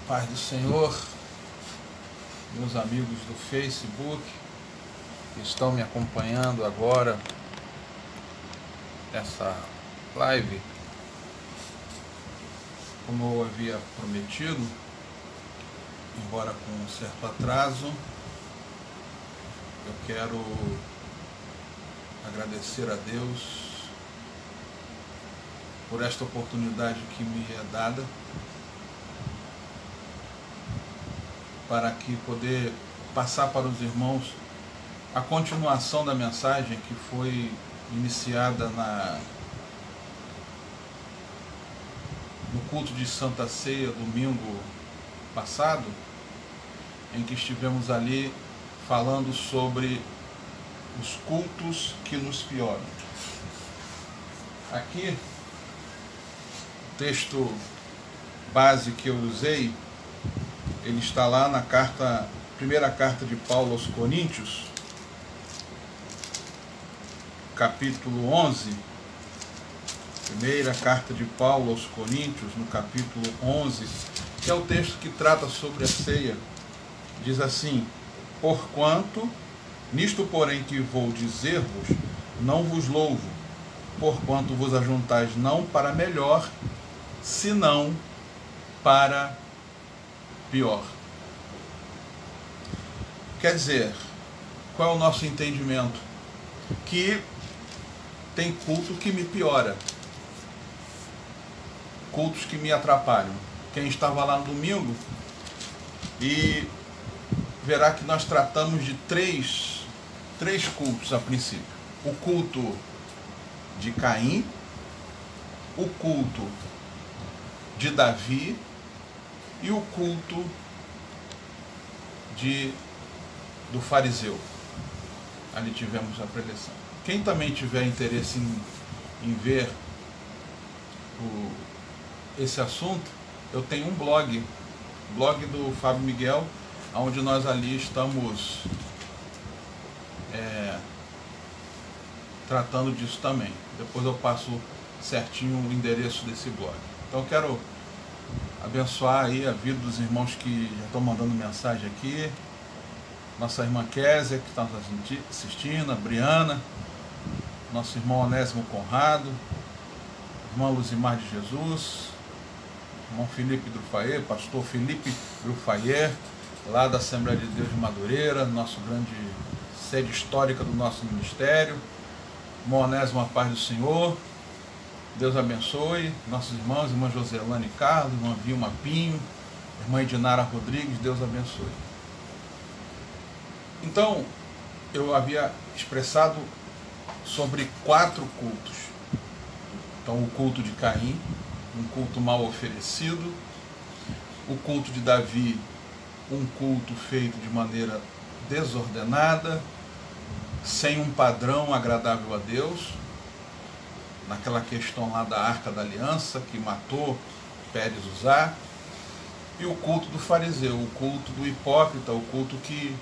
Paz do Senhor, meus amigos do Facebook que estão me acompanhando agora nessa live, como eu havia prometido, embora com um certo atraso. Eu quero agradecer a Deus por esta oportunidade que me é dada para aqui poder passar para os irmãos a continuação da mensagem que foi iniciada no culto de Santa Ceia, domingo passado, em que estivemos ali falando sobre os cultos que nos pioram. Aqui, o texto base que eu usei, ele está lá na primeira carta de Paulo aos Coríntios, capítulo 11, primeira carta de Paulo aos Coríntios, no capítulo 11, que é o texto que trata sobre a ceia. Diz assim: porquanto, nisto porém que vou dizer-vos, não vos louvo, porquanto vos ajuntais não para melhor, senão para pior. Quer dizer, qual é o nosso entendimento? Que tem culto que me piora, cultos que me atrapalham. Quem estava lá no domingo e verá que nós tratamos de três cultos a princípio: o culto de Caim, o culto de Davi e o culto do fariseu. Ali tivemos a preleção. Quem também tiver interesse em ver esse assunto, eu tenho um blog do Fábio Miguel, onde nós ali estamos tratando disso também. Depois eu passo certinho o endereço desse blog. Então eu quero abençoar aí a vida dos irmãos que já estão mandando mensagem aqui. Nossa irmã Késia, que está nos assistindo, a Briana, nosso irmão Onésimo Conrado, irmã Luzimar de Jesus, irmão Felipe Drufayer, pastor Felipe Drufayer, lá da Assembleia de Deus de Madureira, nosso grande sede histórica do nosso ministério. Irmão Onésimo, a paz do Senhor. Deus abençoe nossos irmãos, irmã Joselane Carlos, irmã Vilma Pinho, irmã Edinara Rodrigues, Deus abençoe. Então, eu havia expressado sobre 4 cultos. Então, o culto de Caim, um culto mal oferecido; o culto de Davi, um culto feito de maneira desordenada, sem um padrão agradável a Deus, naquela questão lá da Arca da Aliança, que matou Pérez Uzá; e o culto do fariseu, o culto do hipócrita, o culto que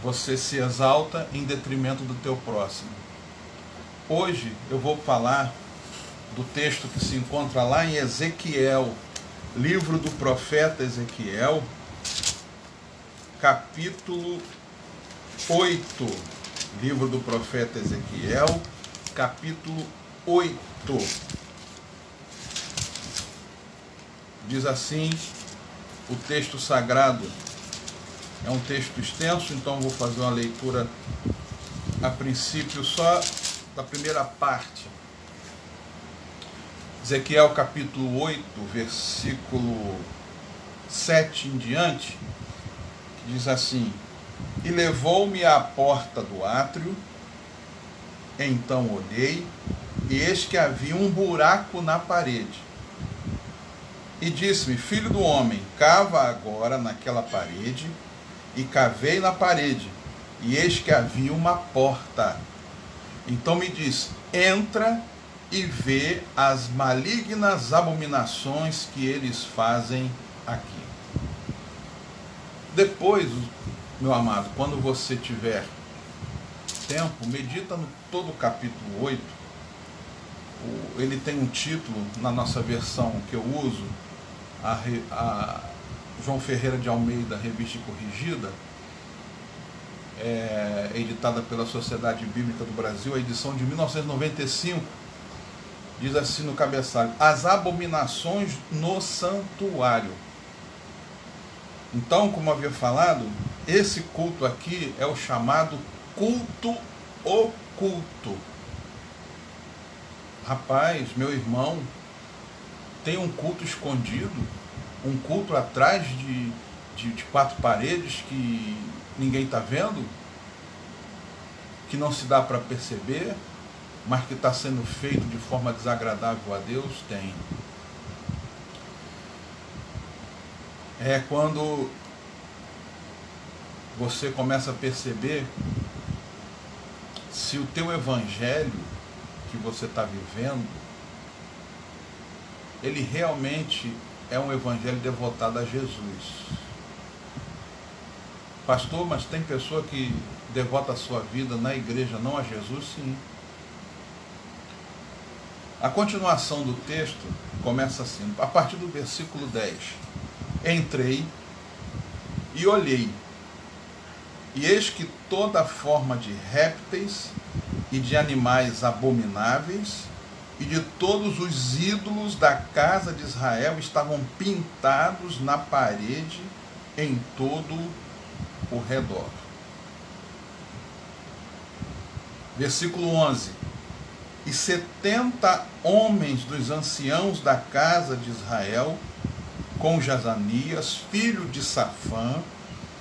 você se exalta em detrimento do teu próximo. Hoje eu vou falar do texto que se encontra lá em Ezequiel, livro do profeta Ezequiel, capítulo 8, livro do profeta Ezequiel, capítulo 8. Diz assim o texto sagrado. É um texto extenso, então vou fazer uma leitura a princípio só da primeira parte. Ezequiel capítulo 8, versículo 7 em diante, que diz assim: e levou-me à porta do átrio, então olhei, e eis que havia um buraco na parede. E disse-me: filho do homem, cava agora naquela parede. E cavei na parede, e eis que havia uma porta. Então me disse: entra e vê as malignas abominações que eles fazem aqui. Depois, meu amado, quando você tiver tempo, medita no todo o capítulo 8. Ele tem um título, na nossa versão que eu uso, João Ferreira de Almeida, Revista Corrigida, editada pela Sociedade Bíblica do Brasil, a edição de 1995, diz assim no cabeçalho: as abominações no santuário. Então, como havia falado, esse culto aqui é o chamado culto oculto. Rapaz, meu irmão, tem um culto escondido, um culto atrás de quatro paredes que ninguém está vendo, que não se dá para perceber, mas que está sendo feito de forma desagradável a Deus? Tem. É quando você começa a perceber se o teu evangelho que você está vivendo, ele realmente é um evangelho devotado a Jesus. Pastor, mas tem pessoa que devota a sua vida na igreja, não a Jesus? Sim. A continuação do texto começa assim, a partir do versículo 10. Entrei e olhei, e eis que toda forma de répteis e de animais abomináveis e de todos os ídolos da casa de Israel estavam pintados na parede em todo o redor. Versículo 11. E 70 homens dos anciãos da casa de Israel, com Jazanias, filho de Safã,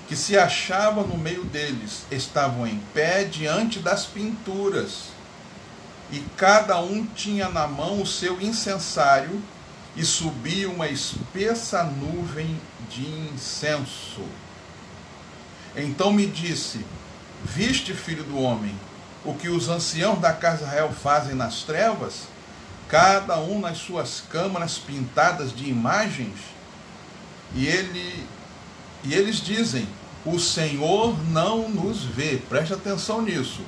que se achava no meio deles, estavam em pé diante das pinturas, e cada um tinha na mão o seu incensário, e subia uma espessa nuvem de incenso. Então me disse: viste, filho do homem, o que os anciãos da casa de Israel fazem nas trevas, cada um nas suas câmaras pintadas de imagens? E eles dizem: o Senhor não nos vê. Preste atenção nisso.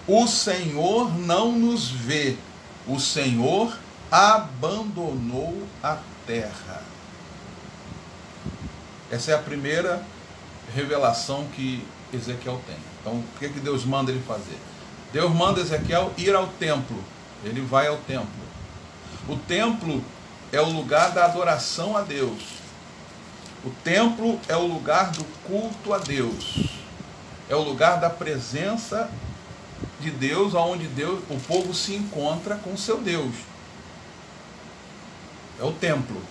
O Senhor não nos vê. O Senhor abandonou a terra. Essa é a primeira revelação que Ezequiel tem. Então, o que Deus manda ele fazer? Deus manda Ezequiel ir ao templo. Ele vai ao templo. O templo é o lugar da adoração a Deus. O templo é o lugar do culto a Deus. É o lugar da presença de Deus, onde o povo se encontra com seu Deus. É o templo.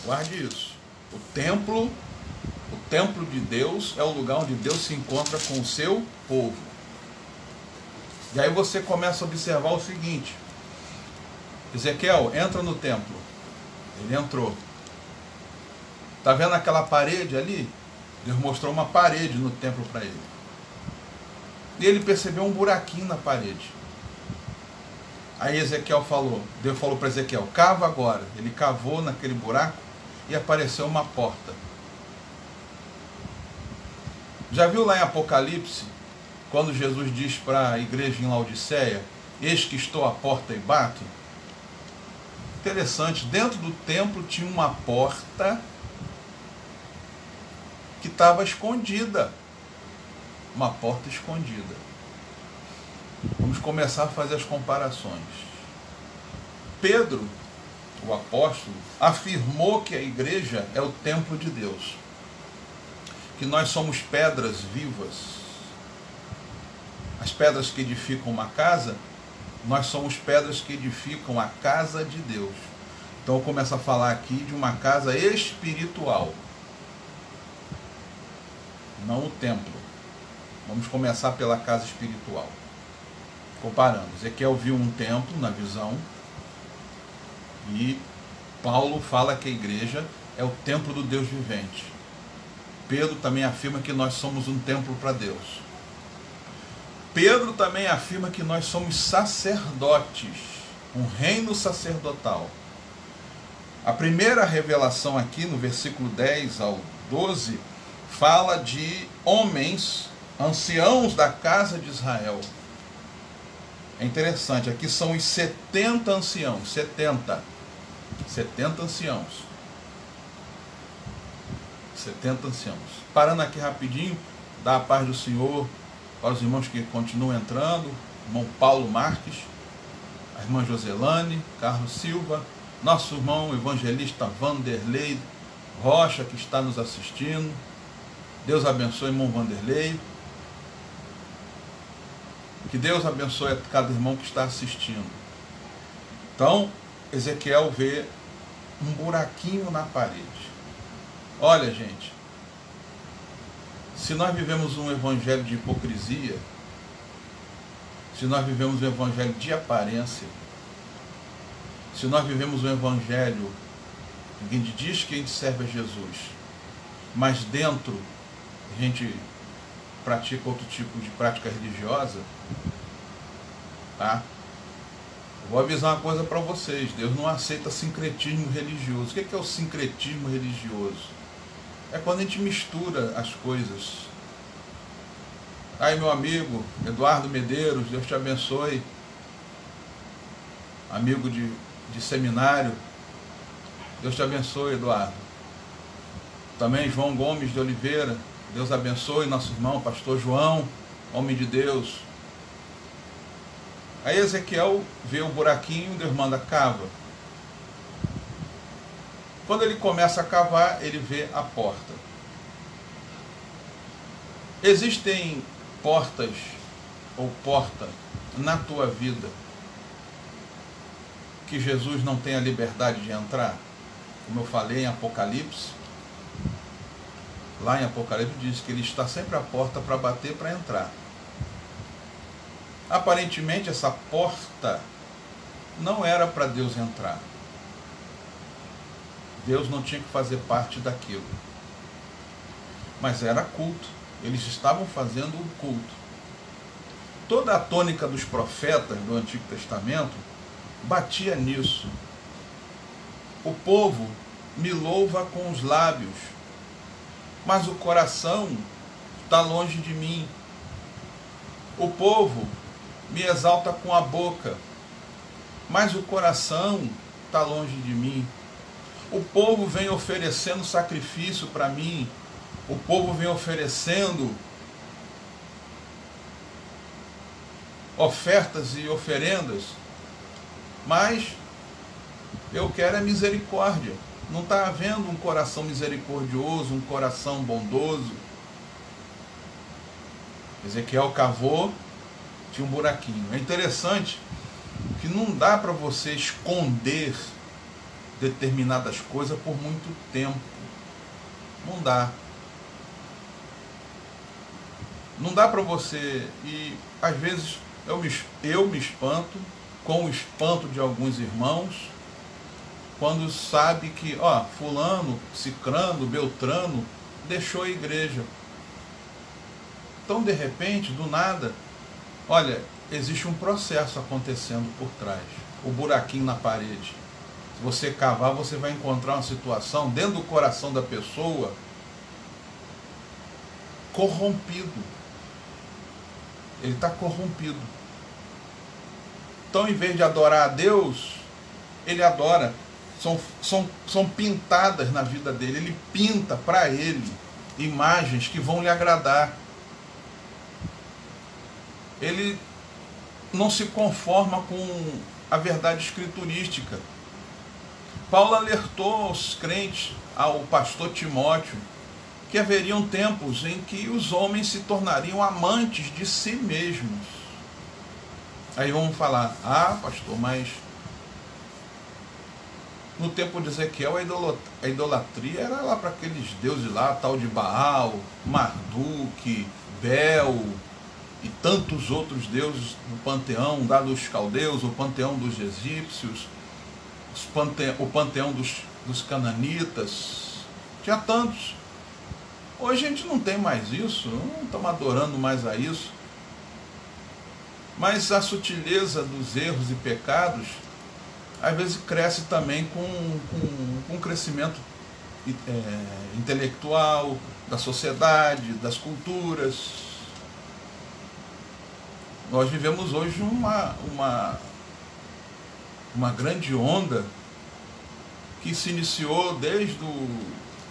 Guarde isso. O templo de Deus é o lugar onde Deus se encontra com o seu povo. E aí você começa a observar o seguinte: Ezequiel entra no templo. Ele entrou. Está vendo aquela parede ali? Deus mostrou uma parede no templo para ele. E ele percebeu um buraquinho na parede. Aí Ezequiel falou, Deus falou para Ezequiel: cava agora. Ele cavou naquele buraco e apareceu uma porta. Já viu lá em Apocalipse, quando Jesus diz para a igreja em Laodiceia: eis que estou à porta e bato? Interessante, dentro do templo tinha uma porta que estava escondida. Uma porta escondida. Vamos começar a fazer as comparações. Pedro, o apóstolo, afirmou que a igreja é o templo de Deus, que nós somos pedras vivas. As pedras que edificam uma casa, nós somos pedras que edificam a casa de Deus. Então eu começo a falar aqui de uma casa espiritual, não o templo. Vamos começar pela casa espiritual. Comparando, Ezequiel viu um templo na visão, e Paulo fala que a igreja é o templo do Deus vivente. Pedro também afirma que nós somos um templo para Deus. Pedro também afirma que nós somos sacerdotes, um reino sacerdotal. A primeira revelação aqui, no versículo 10 ao 12, fala de homens, anciãos da casa de Israel. É interessante, aqui são os 70 anciãos, 70 anciãos. 70 anciãos. Parando aqui rapidinho, dá a paz do Senhor para os irmãos que continuam entrando, irmão Paulo Marques, a irmã Joselane, Carlos Silva, nosso irmão evangelista Vanderlei Rocha, que está nos assistindo. Deus abençoe, irmão Vanderlei. Que Deus abençoe a cada irmão que está assistindo. Então, Ezequiel vê um buraquinho na parede. Olha, gente, se nós vivemos um evangelho de hipocrisia, se nós vivemos um evangelho de aparência, se nós vivemos um evangelho em que a gente diz que a gente serve a Jesus, mas dentro a gente pratica outro tipo de prática religiosa, tá? Vou avisar uma coisa para vocês: Deus não aceita sincretismo religioso. O que é o sincretismo religioso? É quando a gente mistura as coisas. Aí, meu amigo Eduardo Medeiros, Deus te abençoe, amigo de seminário, Deus te abençoe, Eduardo. Também João Gomes de Oliveira, Deus abençoe, nosso irmão, pastor João, homem de Deus. Aí Ezequiel vê o buraquinho, Deus manda cava. Quando ele começa a cavar, ele vê a porta. Existem portas ou porta na tua vida que Jesus não tem a liberdade de entrar? Como eu falei em Apocalipse, lá em Apocalipse diz que ele está sempre à porta para bater, para entrar. Aparentemente essa porta não era para Deus entrar. Deus não tinha que fazer parte daquilo. Mas era culto. Eles estavam fazendo o culto. Toda a tônica dos profetas do Antigo Testamento batia nisso. O povo me louva com os lábios, mas o coração está longe de mim. O povo me exalta com a boca, mas o coração está longe de mim. O povo vem oferecendo sacrifício para mim, o povo vem oferecendo ofertas e oferendas, mas eu quero é misericórdia. Não está havendo um coração misericordioso, um coração bondoso. Ezequiel cavou, tinha um buraquinho. É interessante que não dá para você esconder determinadas coisas por muito tempo. Não dá. Não dá para você. E às vezes eu me espanto com o espanto de alguns irmãos quando sabe que, fulano, cicrano, beltrano deixou a igreja. Então, de repente, do nada, olha, existe um processo acontecendo por trás. O buraquinho na parede. Se você cavar, você vai encontrar uma situação dentro do coração da pessoa corrompido. Ele está corrompido. Então, em vez de adorar a Deus, ele adora. São pintadas na vida dele. Ele pinta para ele imagens que vão lhe agradar. Ele não se conforma com a verdade escriturística. Paulo alertou aos crentes, ao pastor Timóteo, que haveriam tempos em que os homens se tornariam amantes de si mesmos. Aí vamos falar, pastor, mas no tempo de Ezequiel a idolatria era lá para aqueles deuses lá, tal de Baal, Marduk, Bel e tantos outros deuses do panteão lá dos caldeus, o panteão dos egípcios, o panteão dos cananitas, tinha tantos. Hoje a gente não tem mais isso, não estamos adorando mais a isso. Mas a sutileza dos erros e pecados, às vezes cresce também com um crescimento intelectual, da sociedade, das culturas. Nós vivemos hoje uma grande onda que se iniciou desde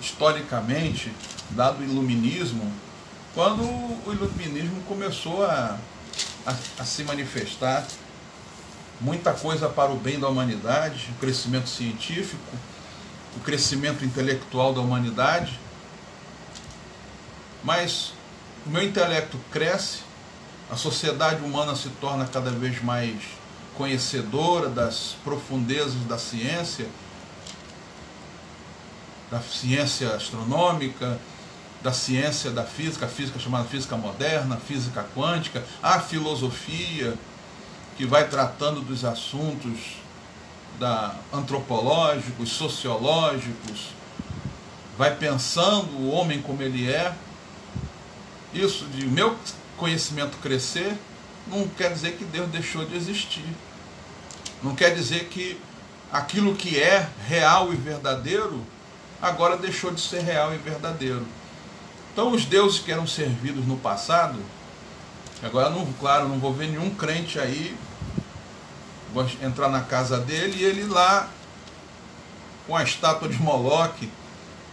historicamente, dado o iluminismo, quando o iluminismo começou a se manifestar, muita coisa para o bem da humanidade, o crescimento científico, o crescimento intelectual da humanidade, mas o meu intelecto cresce, a sociedade humana se torna cada vez mais conhecedora das profundezas da ciência astronômica, da ciência da física, a física chamada física moderna, a física quântica, a filosofia, que vai tratando dos assuntos antropológicos, sociológicos, vai pensando o homem como ele é. Isso de meu conhecimento crescer não quer dizer que Deus deixou de existir. Não quer dizer que aquilo que é real e verdadeiro agora deixou de ser real e verdadeiro. Então os deuses que eram servidos no passado, agora não vou ver nenhum crente aí, vou entrar na casa dele e ele lá com a estátua de Moloque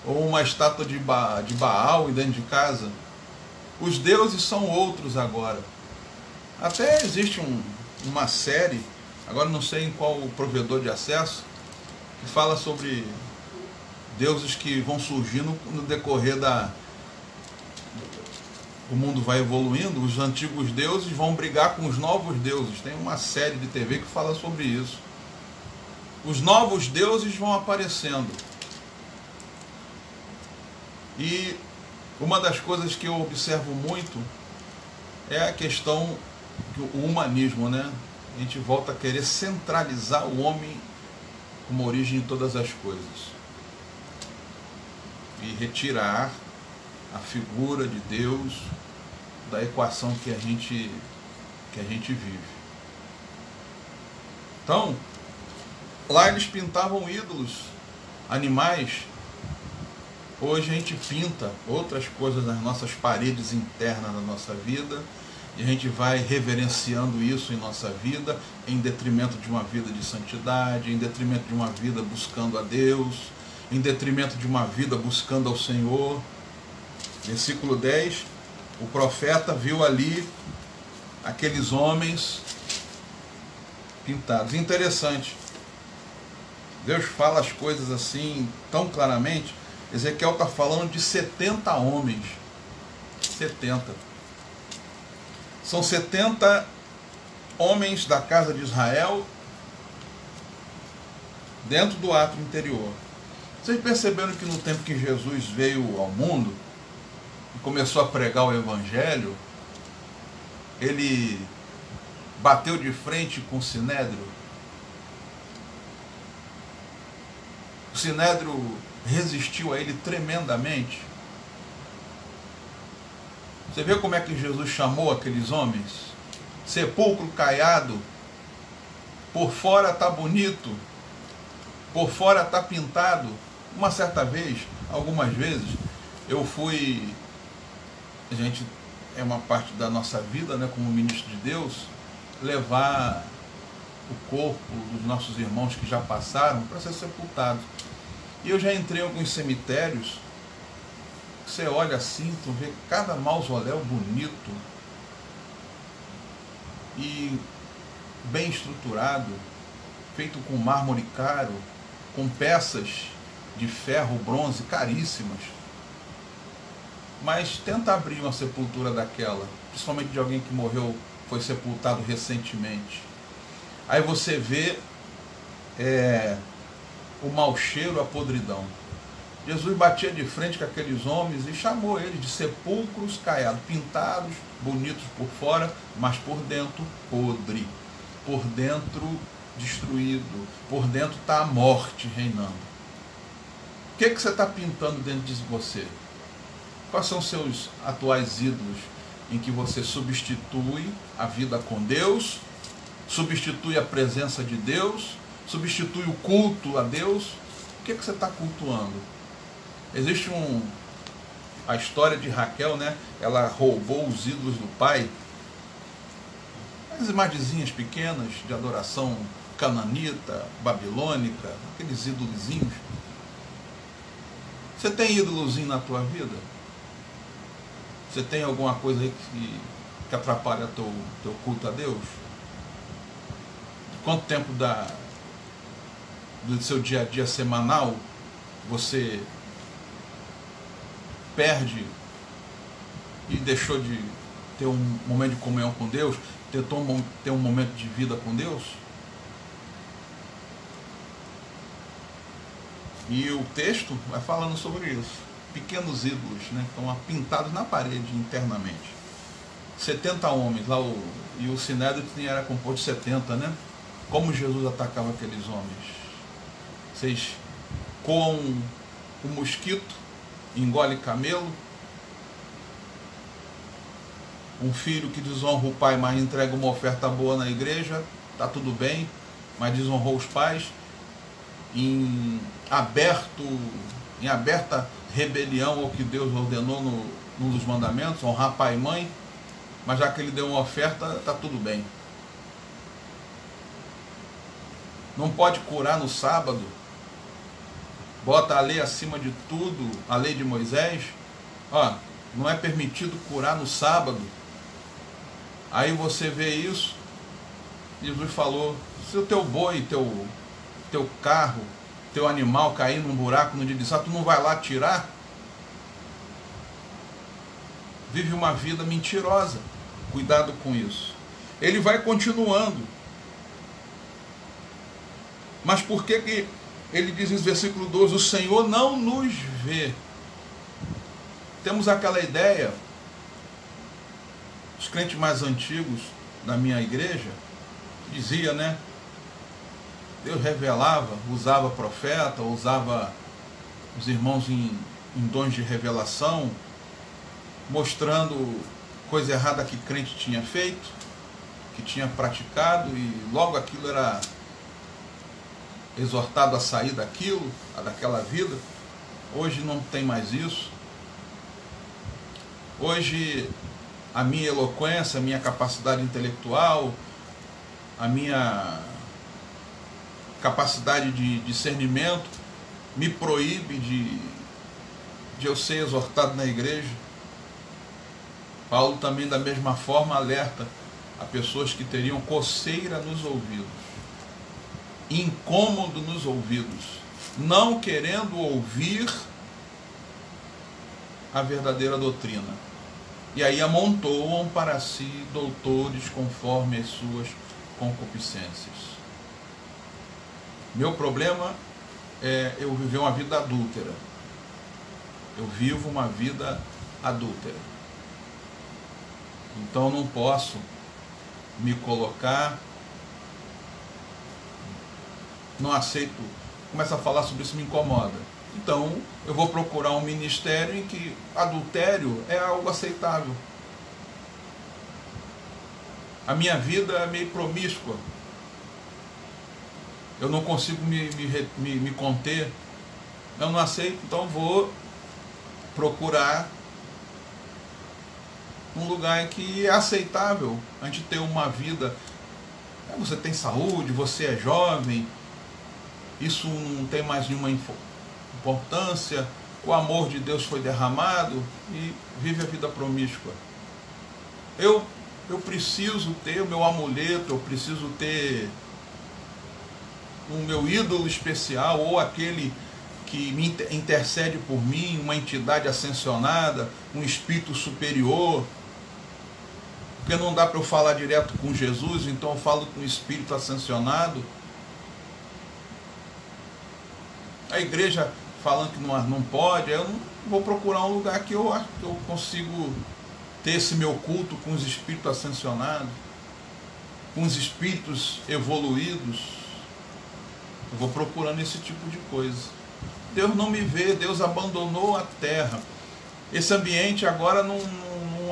ou uma estátua de Baal dentro de casa. Os deuses são outros agora. Até existe uma série, agora não sei em qual provedor de acesso, que fala sobre deuses que vão surgindo no decorrer o mundo vai evoluindo, os antigos deuses vão brigar com os novos deuses. Tem uma série de TV que fala sobre isso. Os novos deuses vão aparecendo. E uma das coisas que eu observo muito é a questão do humanismo, né? A gente volta a querer centralizar o homem como origem de todas as coisas. E retirar a figura de Deus da equação que a gente vive. Então, lá eles pintavam ídolos, animais. Hoje a gente pinta outras coisas nas nossas paredes internas da nossa vida, e a gente vai reverenciando isso em nossa vida, em detrimento de uma vida de santidade, em detrimento de uma vida buscando a Deus, em detrimento de uma vida buscando ao Senhor. Versículo 10, o profeta viu ali aqueles homens pintados. Interessante, Deus fala as coisas assim tão claramente. Ezequiel está falando de 70 homens. 70. São 70 homens da casa de Israel dentro do átrio interior. Vocês perceberam que no tempo que Jesus veio ao mundo e começou a pregar o Evangelho, ele bateu de frente com o Sinédrio? O Sinédrio resistiu a ele tremendamente. Você vê como é que Jesus chamou aqueles homens? Sepulcro caiado, por fora está bonito, por fora está pintado. Uma certa vez, algumas vezes, eu fui, a gente é uma parte da nossa vida, né, como ministro de Deus, levar o corpo dos nossos irmãos que já passaram para ser sepultados. E eu já entrei em alguns cemitérios, você olha assim, tu vê cada mausoléu bonito e bem estruturado, feito com mármore caro, com peças de ferro, bronze caríssimas. Mas tenta abrir uma sepultura daquela, principalmente de alguém que morreu, foi sepultado recentemente. Aí você vê o mau cheiro, a podridão. Jesus batia de frente com aqueles homens e chamou eles de sepulcros caiados, pintados, bonitos por fora, mas por dentro podre, por dentro destruído, por dentro está a morte reinando. O que você está pintando dentro de você? Quais são os seus atuais ídolos em que você substitui a vida com Deus, substitui a presença de Deus, substitui o culto a Deus? O que você está cultuando? Existe a história de Raquel, né? Ela roubou os ídolos do pai, as imagenzinhas pequenas de adoração cananita, babilônica, aqueles ídolozinhos. Você tem ídolozinho na tua vida? Você tem alguma coisa aí que atrapalha teu culto a Deus? Quanto tempo do seu dia a dia semanal você perde e deixou de ter um momento de comunhão com Deus, ter um momento de vida com Deus? E o texto vai falando sobre isso. Pequenos ídolos, né, estão pintados na parede internamente. 70 homens, lá e o Sinédrio era composto de 70, né? Como Jesus atacava aqueles homens? Vocês coam o mosquito, engole camelo. Um filho que desonra o pai, mas entrega uma oferta boa na igreja, tá tudo bem, mas desonrou os pais. Em aberta rebelião ao que Deus ordenou num dos mandamentos, honrar pai e mãe, mas já que ele deu uma oferta, tá tudo bem. Não pode curar no sábado, bota a lei acima de tudo, a lei de Moisés. Ó, não é permitido curar no sábado. Aí você vê isso, Jesus falou, se o teu boi, teu carro, teu animal cair num buraco no dia de sábado, tu não vai lá tirar? Vive uma vida mentirosa. Cuidado com isso. Ele vai continuando. Mas por que ele diz no versículo 12, o Senhor não nos vê? Temos aquela ideia, os crentes mais antigos da minha igreja, dizia, né? Deus revelava, usava profeta, usava os irmãos em dons de revelação, mostrando coisa errada que crente tinha feito, que tinha praticado, e logo aquilo era exortado a sair daquilo, daquela vida. Hoje não tem mais isso. Hoje a minha eloquência, a minha capacidade intelectual, a minha capacidade de discernimento me proíbe de eu ser exortado na igreja. Paulo também da mesma forma alerta a pessoas que teriam coceira nos ouvidos, incômodo nos ouvidos, não querendo ouvir a verdadeira doutrina. E aí amontoam para si doutores conforme as suas concupiscências. Meu problema é eu viver uma vida adúltera. Eu vivo uma vida adúltera. Então não posso me colocar, não aceito, começa a falar sobre isso, me incomoda. Então eu vou procurar um ministério em que adultério é algo aceitável. A minha vida é meio promíscua. Eu não consigo me conter. Eu não aceito, então vou procurar um lugar em que é aceitável a gente ter uma vida. Você tem saúde, você é jovem, isso não tem mais nenhuma importância, o amor de Deus foi derramado, e vive a vida promíscua. Eu preciso ter o meu amuleto, eu preciso ter o meu ídolo especial, ou aquele que me intercede por mim, uma entidade ascensionada, um espírito superior. Porque não dá para eu falar direto com Jesus, então eu falo com o espírito ascensionado. A igreja falando que não pode, eu não vou procurar um lugar que eu consigo ter esse meu culto com os espíritos ascensionados, com os espíritos evoluídos. Eu vou procurando esse tipo de coisa. Deus não me vê, Deus abandonou a terra. Esse ambiente agora não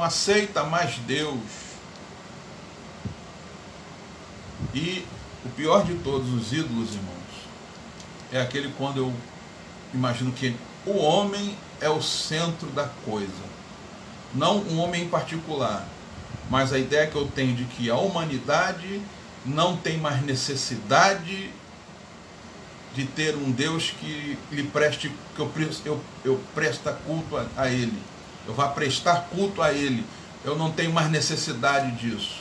aceita mais Deus. E o pior de todos os ídolos, irmãos, é aquele quando eu imagino que o homem é o centro da coisa. Não um homem em particular, mas a ideia que eu tenho de que a humanidade não tem mais necessidade de ter um Deus que lhe preste, que eu presta culto a Ele. Eu vá prestar culto a Ele. Eu não tenho mais necessidade disso.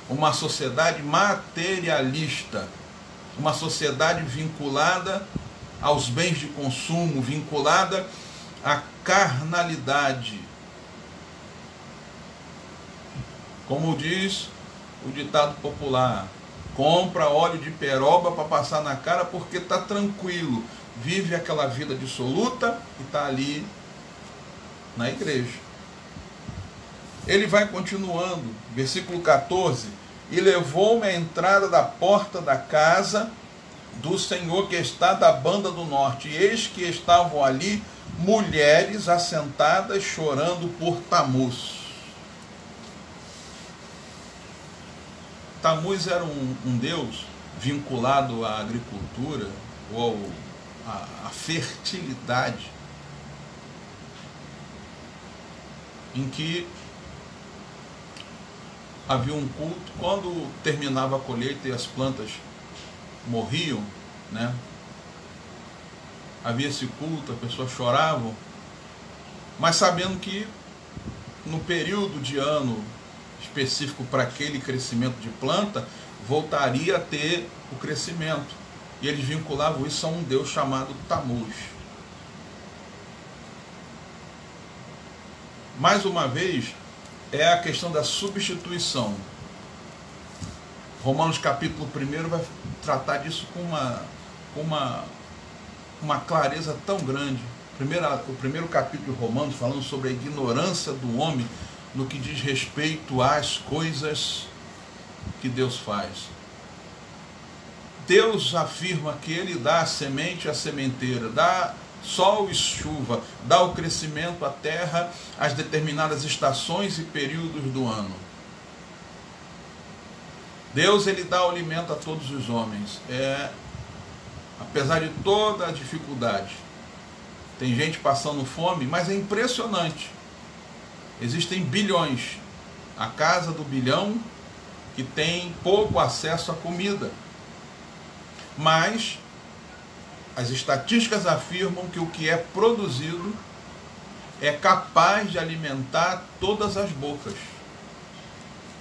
Uma sociedade materialista, uma sociedade vinculada aos bens de consumo, vinculada à carnalidade. Como diz o ditado popular, compra óleo de peroba para passar na cara porque está tranquilo, vive aquela vida dissoluta e está ali na igreja. Ele vai continuando, versículo 14, e levou-me à entrada da porta da casa do Senhor que está da banda do norte, e eis que estavam ali mulheres assentadas chorando por Tamuz. Tamuz era um deus vinculado à agricultura ou à fertilidade, em que havia um culto, quando terminava a colheita e as plantas morriam, né? Havia esse culto, as pessoas choravam, mas sabendo que no período de ano específico para aquele crescimento de planta, voltaria a ter o crescimento. E eles vinculavam isso a um deus chamado Tamuz. Mais uma vez, é a questão da substituição. Romanos capítulo 1 vai tratar disso com uma clareza tão grande. O primeiro capítulo de Romanos, falando sobre a ignorância do homem no que diz respeito às coisas que Deus faz. Deus afirma que Ele dá a semente à sementeira, dá sol e chuva, dá o crescimento à terra, às determinadas estações e períodos do ano. Deus, Ele dá o alimento a todos os homens. Apesar de toda a dificuldade, tem gente passando fome, mas é impressionante. Existem bilhões, a casa do bilhão, que tem pouco acesso à comida. Mas as estatísticas afirmam que o que é produzido é capaz de alimentar todas as bocas,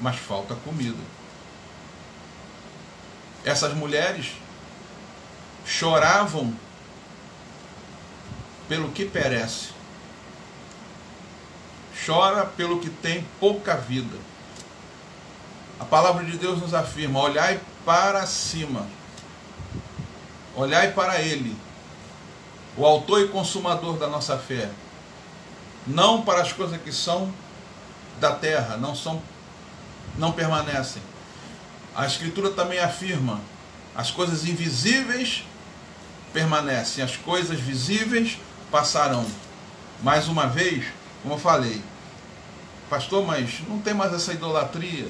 mas falta comida. Essas mulheres choravam pelo que perece. Chora pelo que tem pouca vida. A palavra de Deus nos afirma: olhai para cima, olhai para Ele, o autor e consumador da nossa fé, não para as coisas que são da terra, não permanecem. A Escritura também afirma: as coisas invisíveis permanecem, as coisas visíveis passarão. Mais uma vez, como eu falei, pastor, mas não tem mais essa idolatria.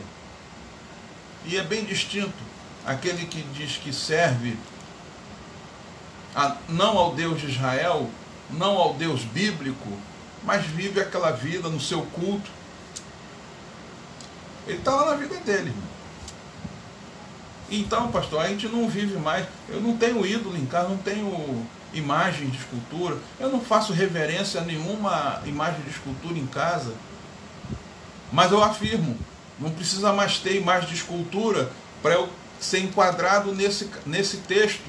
E é bem distinto aquele que diz que serve não ao Deus de Israel, não ao Deus bíblico, mas vive aquela vida no seu culto. Ele está lá na vida dele, irmão. Então, pastor, a gente não vive mais. Eu não tenho ídolo em casa, não tenho imagem de escultura, eu não faço reverência a nenhuma imagem de escultura em casa. Mas eu afirmo, não precisa mais ter imagem de escultura para eu ser enquadrado nesse texto.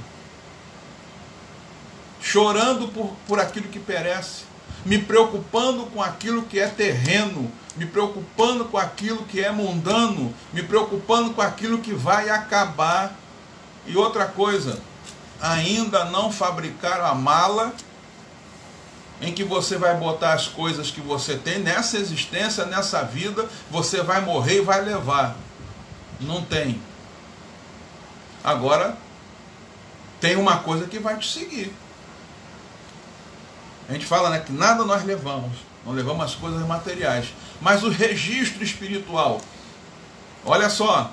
Chorando por aquilo que perece, me preocupando com aquilo que é terreno, me preocupando com aquilo que é mundano, me preocupando com aquilo que vai acabar. E outra coisa, ainda não fabricaram a mala em que você vai botar as coisas que você tem nessa existência, nessa vida, você vai morrer e vai levar. Não tem. Agora, tem uma coisa que vai te seguir. A gente fala, né, que nada nós levamos, não levamos as coisas materiais, mas o registro espiritual. Olha só,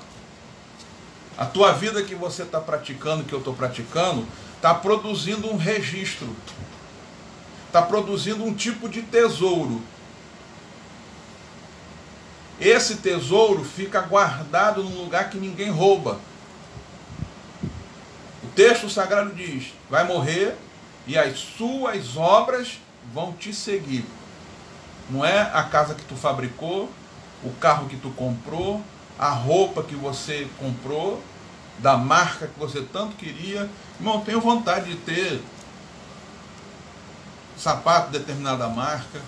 a tua vida que você está praticando, que eu estou praticando, está produzindo um registro, está produzindo um tipo de tesouro. Esse tesouro fica guardado num lugar que ninguém rouba. O texto sagrado diz, vai morrer e as suas obras vão te seguir. Não é a casa que tu fabricou, o carro que tu comprou, a roupa que você comprou, da marca que você tanto queria. Irmão, tenho vontade de ter sapato de determinada marca,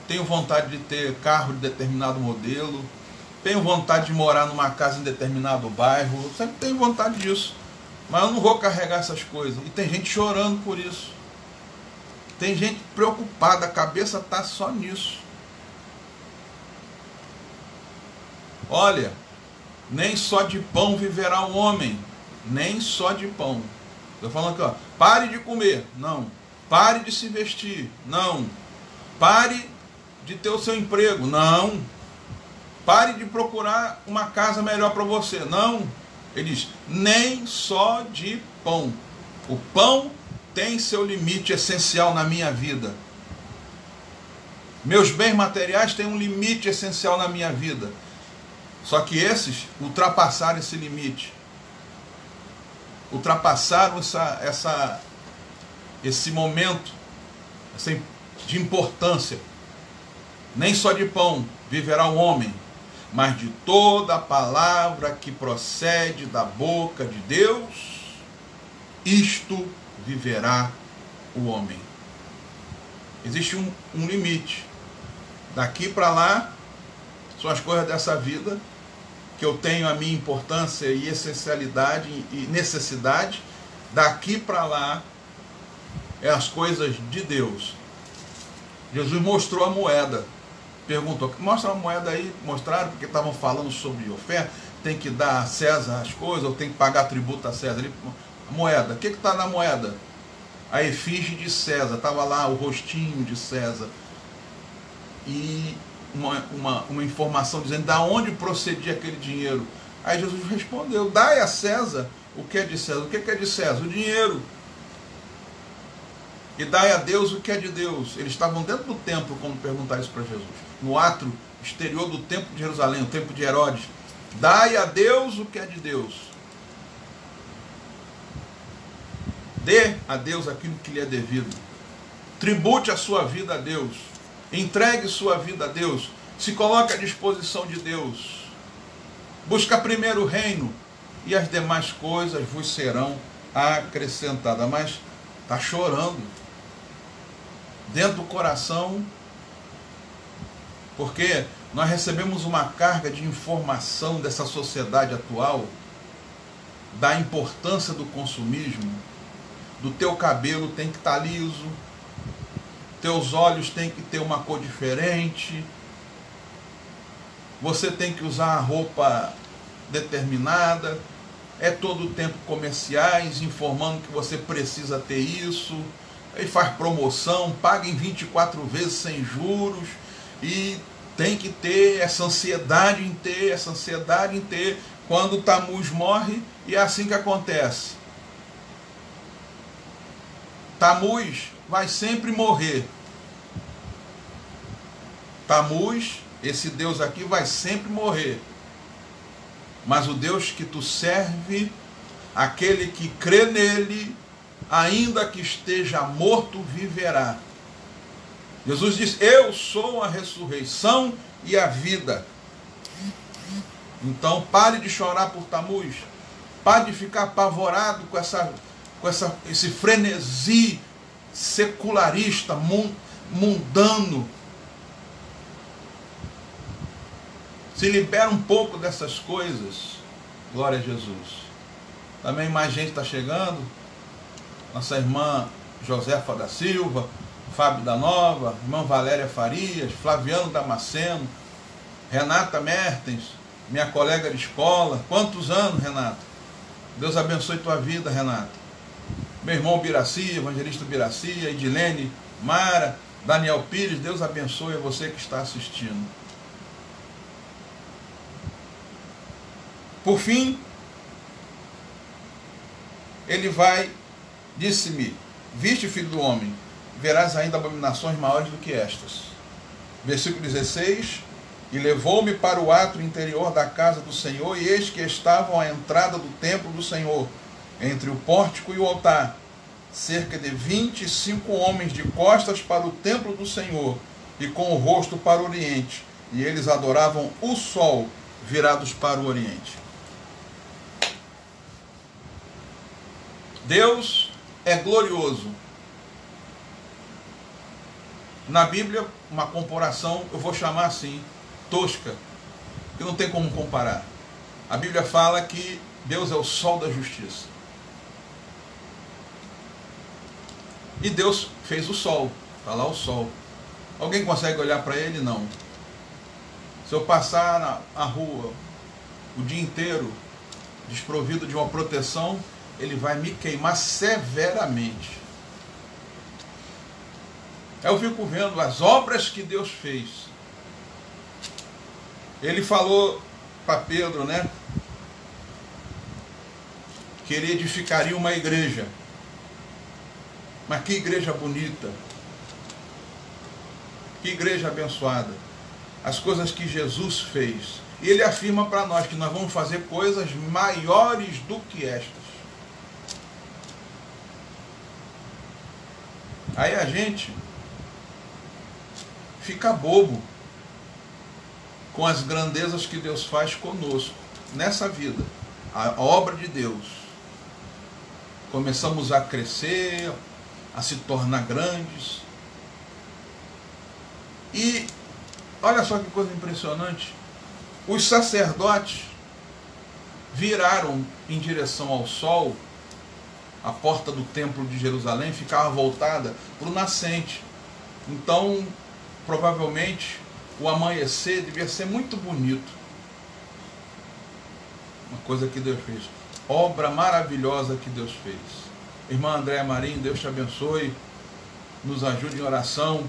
tenho vontade de ter carro de determinado modelo, tenho vontade de morar numa casa em determinado bairro, eu sempre tenho vontade disso, mas eu não vou carregar essas coisas. E tem gente chorando por isso, tem gente preocupada, a cabeça está só nisso. Olha, nem só de pão viverá o homem, nem só de pão. Estou falando aqui, ó, pare de comer, não. Pare de se vestir, não. Pare de ter o seu emprego, não. Pare de procurar uma casa melhor para você, não. Ele diz, nem só de pão. O pão tem seu limite essencial na minha vida. Meus bens materiais têm um limite essencial na minha vida. Só que esses ultrapassaram esse limite. Ultrapassaram esse momento de importância. Nem só de pão viverá o homem, mas de toda a palavra que procede da boca de Deus, isto viverá o homem. Existe um limite. Daqui para lá, são as coisas dessa vida, que eu tenho a minha importância e essencialidade e necessidade. Daqui para lá, é as coisas de Deus. Jesus mostrou a moeda. Perguntou, mostra a moeda aí. Mostraram, porque estavam falando sobre oferta. Tem que dar a César as coisas, ou tem que pagar tributo a César. A moeda, o que está na moeda? A efígie de César. Estava lá o rostinho de César. E uma informação dizendo de onde procedia aquele dinheiro. Aí Jesus respondeu, dai a César o que é de César. O que é de César? O dinheiro. E dai a Deus o que é de Deus. Eles estavam dentro do templo quando perguntaram isso para Jesus. No átrio exterior do templo de Jerusalém, o templo de Herodes. Dai a Deus o que é de Deus. Dê a Deus aquilo que lhe é devido. Tribute a sua vida a Deus. Entregue sua vida a Deus. Se coloque à disposição de Deus. Busca primeiro o reino e as demais coisas vos serão acrescentadas. Mas está chorando dentro do coração, porque nós recebemos uma carga de informação dessa sociedade atual, da importância do consumismo, do teu cabelo tem que estar liso, teus olhos tem que ter uma cor diferente, você tem que usar a roupa determinada, é todo o tempo comerciais informando que você precisa ter isso, aí faz promoção, paga em 24 vezes sem juros, e tem que ter essa ansiedade em ter, quando o Tammuz morre, e é assim que acontece. Tammuz vai sempre morrer. Tammuz, esse Deus aqui, vai sempre morrer. Mas o Deus que tu serve, aquele que crê nele, ainda que esteja morto, viverá. Jesus diz, eu sou a ressurreição e a vida. Então pare de chorar por Tammuz, pare de ficar apavorado com esse frenesi secularista, mundano. Se libera um pouco dessas coisas. Glória a Jesus. Também mais gente está chegando. Nossa irmã Josefa da Silva, Fábio da Nova, irmã Valéria Farias, Flaviano Damasceno, Renata Mertens, minha colega de escola. Quantos anos, Renata? Deus abençoe tua vida, Renata. Meu irmão Biraci, evangelista Biraci, Edilene, Mara, Daniel Pires, Deus abençoe a você que está assistindo. Por fim, ele vai, disse-me, viste, filho do homem, verás ainda abominações maiores do que estas. Versículo 16, e levou-me para o átrio interior da casa do Senhor, e eis que estavam à entrada do templo do Senhor entre o pórtico e o altar, cerca de 25 homens de costas para o templo do Senhor e com o rosto para o oriente, e eles adoravam o sol virados para o oriente. Deus é glorioso. Na Bíblia, uma comparação, eu vou chamar assim, tosca, que não tem como comparar. A Bíblia fala que Deus é o sol da justiça. E Deus fez o sol, está lá o sol. Alguém consegue olhar para ele? Não. Se eu passar na rua o dia inteiro, desprovido de uma proteção, ele vai me queimar severamente. Eu fico vendo as obras que Deus fez. Ele falou para Pedro, né? Que ele edificaria uma igreja. Mas que igreja bonita. Que igreja abençoada. As coisas que Jesus fez. E ele afirma para nós que nós vamos fazer coisas maiores do que estas. Aí a gente fica bobo com as grandezas que Deus faz conosco nessa vida, a obra de Deus. Começamos a crescer, a se tornar grandes. E olha só que coisa impressionante, os sacerdotes viraram em direção ao sol. A porta do templo de Jerusalém ficava voltada para o nascente. Então, provavelmente, o amanhecer devia ser muito bonito. Uma coisa que Deus fez. Obra maravilhosa que Deus fez. Irmã Andréa Marinho, Deus te abençoe. Nos ajude em oração.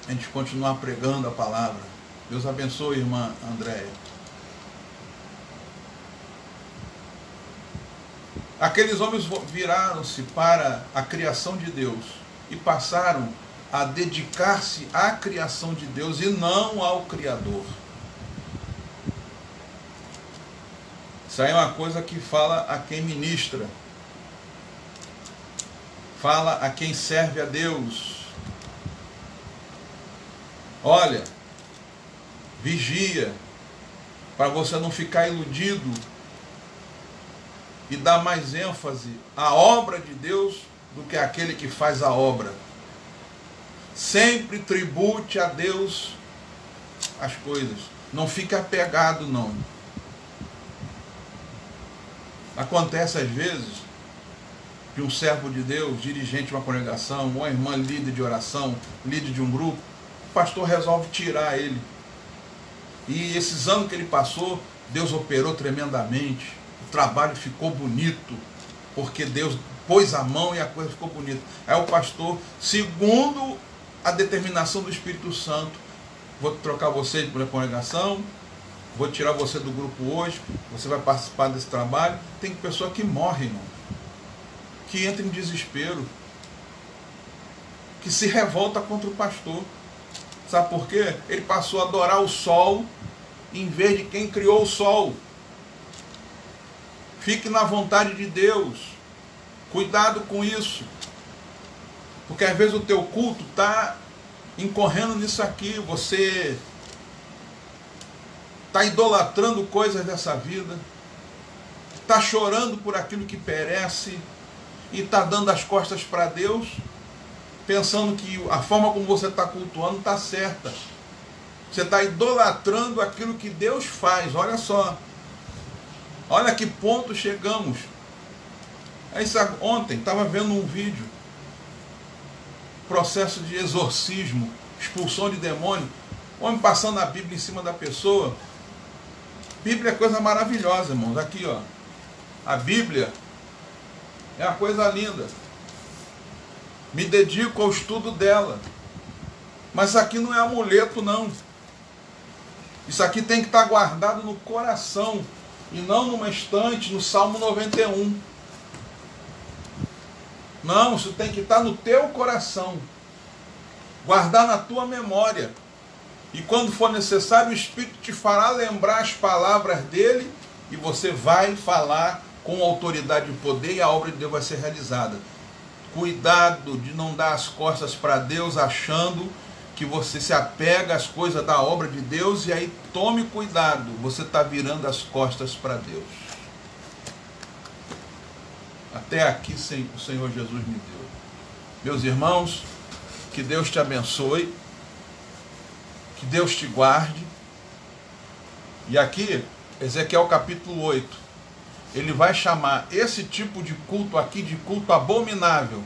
A gente continuar pregando a palavra. Deus abençoe, irmã Andréa. Aqueles homens viraram-se para a criação de Deus e passaram a dedicar-se à criação de Deus e não ao Criador. Isso aí é uma coisa que fala a quem ministra, fala a quem serve a Deus. Olha, vigia, para você não ficar iludido e dar mais ênfase à obra de Deus do que aquele que faz a obra. Sempre tribute a Deus as coisas. Não fique apegado, não. Acontece às vezes que um servo de Deus, dirigente de uma congregação, ou uma irmã líder de oração, líder de um grupo, o pastor resolve tirar ele. E esses anos que ele passou, Deus operou tremendamente. O trabalho ficou bonito, porque Deus pôs a mão e a coisa ficou bonita. Aí o pastor, segundo a determinação do Espírito Santo, vou trocar você de congregação, vou tirar você do grupo hoje, você vai participar desse trabalho. Tem pessoa que morre, irmão, que entra em desespero, que se revolta contra o pastor. Sabe por quê? Ele passou a adorar o sol em vez de quem criou o sol. Fique na vontade de Deus. Cuidado com isso. Porque às vezes o teu culto está incorrendo nisso aqui. Você está idolatrando coisas dessa vida. Está chorando por aquilo que perece. E está dando as costas para Deus. Pensando que a forma como você está cultuando está certa. Você está idolatrando aquilo que Deus faz. Olha só. Olha que ponto chegamos. Ontem estava vendo um vídeo. Processo de exorcismo, expulsão de demônio. O homem passando a Bíblia em cima da pessoa. Bíblia é coisa maravilhosa, irmãos. Aqui, ó. A Bíblia é uma coisa linda. Me dedico ao estudo dela. Mas isso aqui não é amuleto, não. Isso aqui tem que estar guardado no coração. E não numa estante, no Salmo 91. Não, isso tem que estar no teu coração. Guardar na tua memória. E quando for necessário, o Espírito te fará lembrar as palavras dele. E você vai falar com autoridade e poder, e a obra de Deus vai ser realizada. Cuidado de não dar as costas para Deus achando que você se apega às coisas da obra de Deus, e aí tome cuidado, você está virando as costas para Deus. Até aqui o Senhor Jesus me deu. Meus irmãos, que Deus te abençoe, que Deus te guarde. E aqui, Ezequiel capítulo 8, ele vai chamar esse tipo de culto aqui de culto abominável.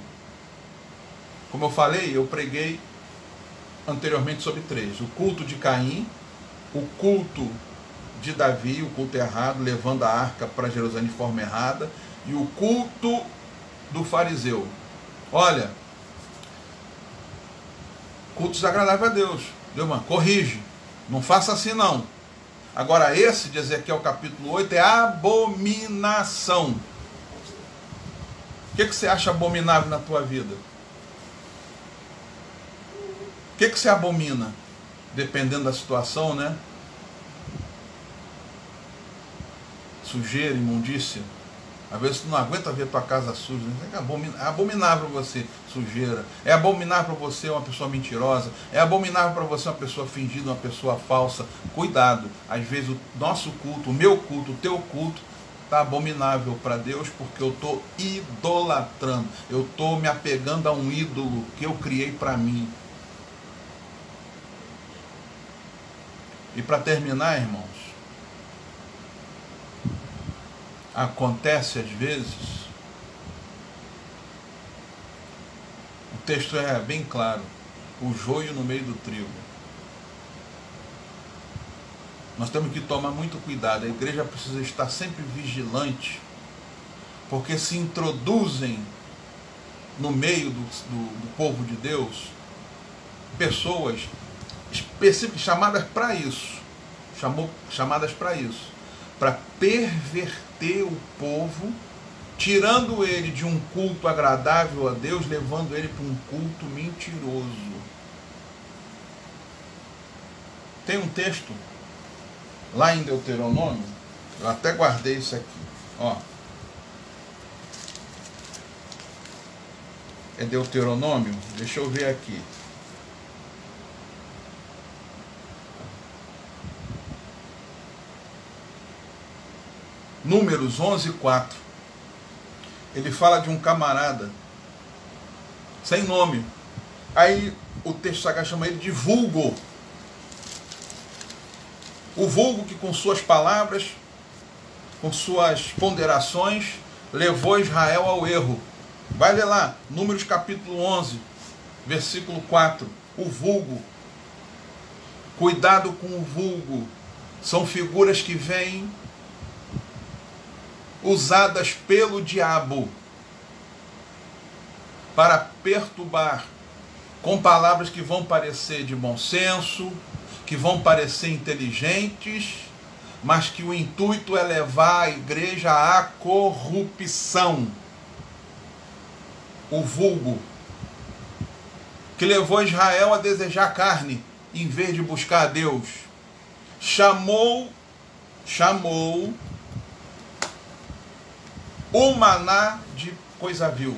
Como eu falei, eu preguei anteriormente sobre 3. O culto de Caim, o culto de Davi, o culto errado, levando a arca para Jerusalém de forma errada, e o culto do fariseu. Olha, culto desagradável a Deus. Deus, mano, corrige. Não faça assim não. Agora esse de Ezequiel capítulo 8 é abominação. O que você acha abominável na tua vida? O que você abomina? Dependendo da situação, né? Sujeira, imundícia. Às vezes tu não aguenta ver tua casa suja. É abominável para você sujeira. É abominável para você uma pessoa mentirosa. É abominável para você uma pessoa fingida, uma pessoa falsa. Cuidado. Às vezes o nosso culto, o meu culto, o teu culto, está abominável para Deus, porque eu estou idolatrando. Eu estou me apegando a um ídolo que eu criei para mim. E para terminar, irmãos, acontece às vezes, o texto é bem claro, o joio no meio do trigo. Nós temos que tomar muito cuidado, a igreja precisa estar sempre vigilante, porque se introduzem no meio do povo de Deus pessoas específicas, chamadas para isso, para perverter o povo, tirando ele de um culto agradável a Deus, levando ele para um culto mentiroso. Tem um texto lá em Deuteronômio, eu até guardei isso aqui, ó. É Deuteronômio, deixa eu ver aqui. Números 11:4. Ele fala de um camarada sem nome. Aí o texto sagrado chama ele de vulgo. O vulgo que com suas palavras, com suas ponderações, levou Israel ao erro. Vai ler lá, Números capítulo 11, versículo 4. O vulgo. Cuidado com o vulgo. São figuras que vêm usadas pelo diabo para perturbar, com palavras que vão parecer de bom senso, que vão parecer inteligentes, mas que o intuito é levar a igreja à corrupção. O vulgo que levou Israel a desejar carne em vez de buscar a Deus, chamou o maná de coisa vil.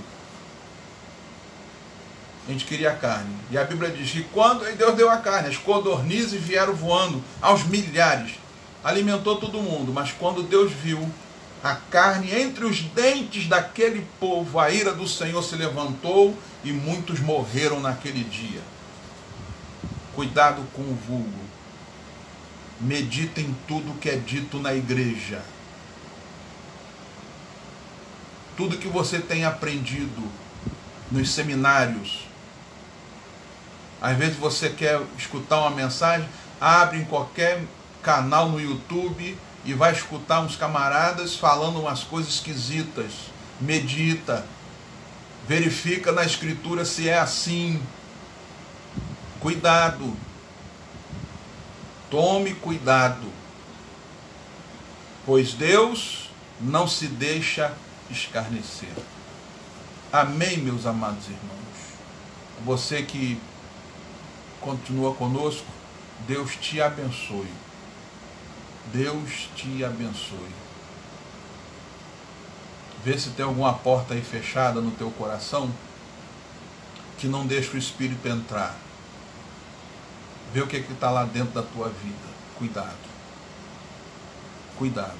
A gente queria carne. E a Bíblia diz que quando Deus deu a carne, as codornizes vieram voando aos milhares. Alimentou todo mundo. Mas quando Deus viu a carne entre os dentes daquele povo, a ira do Senhor se levantou e muitos morreram naquele dia. Cuidado com o vulgo. Medita em tudo que é dito na igreja. Tudo que você tem aprendido nos seminários. Às vezes você quer escutar uma mensagem, abre em qualquer canal no YouTube e vai escutar uns camaradas falando umas coisas esquisitas. Medita. Verifica na escritura se é assim. Cuidado. Tome cuidado. Pois Deus não se deixa escarnecer. Amém, meus amados irmãos. Você que continua conosco, Deus te abençoe. Deus te abençoe. Vê se tem alguma porta aí fechada no teu coração que não deixa o Espírito entrar. Vê o que está lá dentro da tua vida. Cuidado. Cuidado.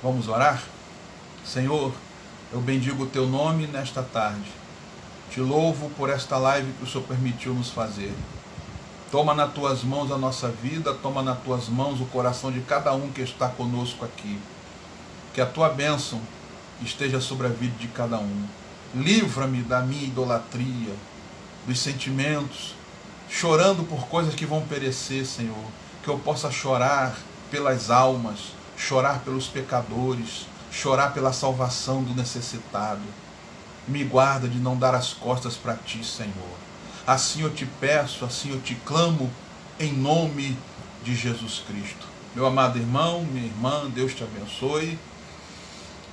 Vamos orar? Senhor, eu bendigo o teu nome nesta tarde. Te louvo por esta live que o Senhor permitiu nos fazer. Toma nas tuas mãos a nossa vida, toma nas tuas mãos o coração de cada um que está conosco aqui. Que a tua bênção esteja sobre a vida de cada um. Livra-me da minha idolatria, dos sentimentos, chorando por coisas que vão perecer, Senhor. Que eu possa chorar pelas almas, chorar pelos pecadores, chorar pela salvação do necessitado. Me guarda de não dar as costas para ti, Senhor. Assim eu te peço, assim eu te clamo, em nome de Jesus Cristo. Meu amado irmão, minha irmã, Deus te abençoe.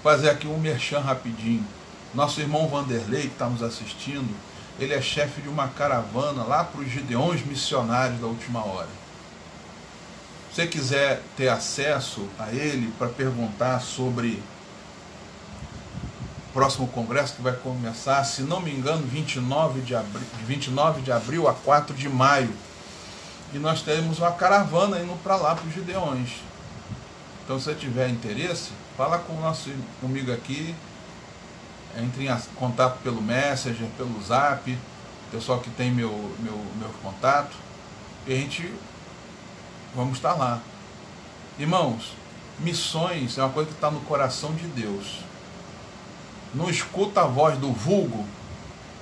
Vou fazer aqui um merchan rapidinho. Nosso irmão Vanderlei, que está nos assistindo, ele é chefe de uma caravana lá para os Gideões Missionários da Última Hora. Se você quiser ter acesso a ele para perguntar sobre o próximo congresso que vai começar, se não me engano, 29 de abril a 4 de maio. E nós temos uma caravana indo para lá, para os Gideões. Então, se você tiver interesse, fala com o nosso amigo aqui, entre em contato pelo Messenger, pelo Zap, pessoal que tem meu contato, e a gente vamos estar lá. Irmãos, missões é uma coisa que está no coração de Deus. Não escuta a voz do vulgo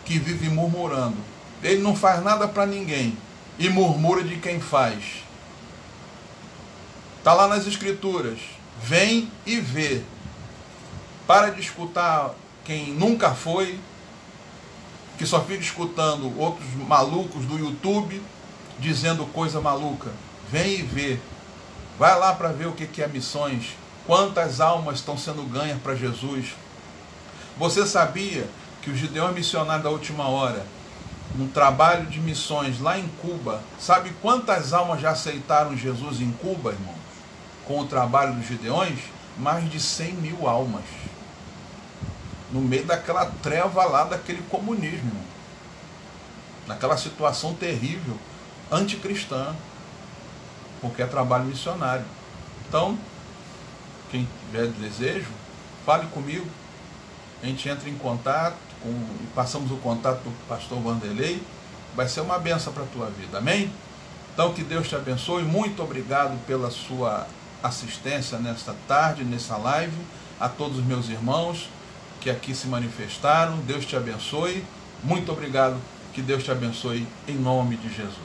que vive murmurando. Ele não faz nada para ninguém e murmura de quem faz. Está lá nas Escrituras. Vem e vê. Para de escutar quem nunca foi, que só fica escutando outros malucos do YouTube dizendo coisa maluca. Vem e vê. Vai lá para ver o que é missões. Quantas almas estão sendo ganhas para Jesus. Você sabia que os Gideões Missionários da Última Hora, no trabalho de missões lá em Cuba, sabe quantas almas já aceitaram Jesus em Cuba, irmãos? Com o trabalho dos Gideões? Mais de 100 mil almas. No meio daquela treva lá, daquele comunismo, irmão. Naquela situação terrível, anticristã, porque é trabalho missionário. Então, quem tiver desejo, fale comigo. A gente entra em contato e passamos o contato do pastor Vanderlei. Vai ser uma benção para a tua vida, amém? Então que Deus te abençoe. Muito obrigado pela sua assistência nesta tarde, nessa live. A todos os meus irmãos que aqui se manifestaram, Deus te abençoe. Muito obrigado, que Deus te abençoe em nome de Jesus.